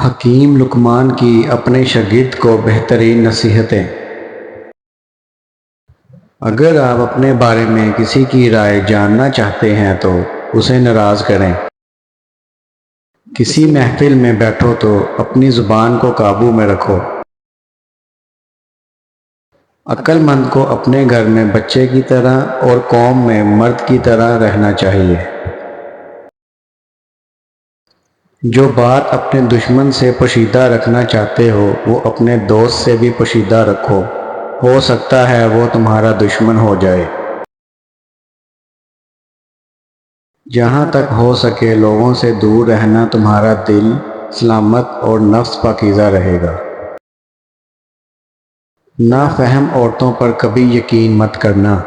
حکیم لقمان کی اپنے شاگرد کو بہترین نصیحتیں۔ اگر آپ اپنے بارے میں کسی کی رائے جاننا چاہتے ہیں تو اسے ناراض کریں۔ کسی محفل میں بیٹھو تو اپنی زبان کو قابو میں رکھو۔ عقل مند کو اپنے گھر میں بچے کی طرح اور قوم میں مرد کی طرح رہنا چاہیے۔ جو بات اپنے دشمن سے پوشیدہ رکھنا چاہتے ہو وہ اپنے دوست سے بھی پوشیدہ رکھو، ہو سکتا ہے وہ تمہارا دشمن ہو جائے۔ جہاں تک ہو سکے لوگوں سے دور رہنا، تمہارا دل سلامت اور نفس پاکیزہ رہے گا۔ نافہم عورتوں پر کبھی یقین مت کرنا۔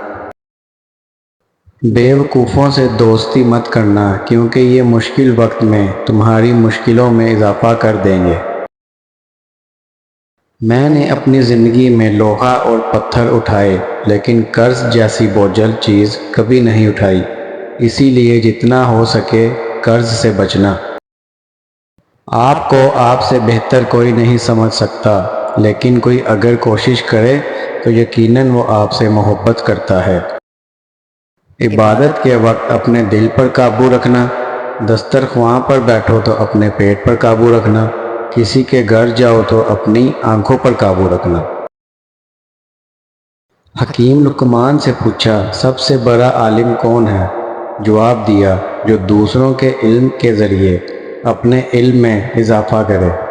بے وقوفوں سے دوستی مت کرنا کیونکہ یہ مشکل وقت میں تمہاری مشکلوں میں اضافہ کر دیں گے۔ میں نے اپنی زندگی میں لوہا اور پتھر اٹھائے لیکن قرض جیسی بوجھل چیز کبھی نہیں اٹھائی، اسی لیے جتنا ہو سکے قرض سے بچنا۔ آپ کو آپ سے بہتر کوئی نہیں سمجھ سکتا، لیکن کوئی اگر کوشش کرے تو یقیناً وہ آپ سے محبت کرتا ہے۔ عبادت کے وقت اپنے دل پر قابو رکھنا، دسترخواں پر بیٹھو تو اپنے پیٹ پر قابو رکھنا، کسی کے گھر جاؤ تو اپنی آنکھوں پر قابو رکھنا۔ حکیم لقمان سے پوچھا، سب سے بڑا عالم کون ہے؟ جواب دیا، جو دوسروں کے علم کے ذریعے اپنے علم میں اضافہ کرے۔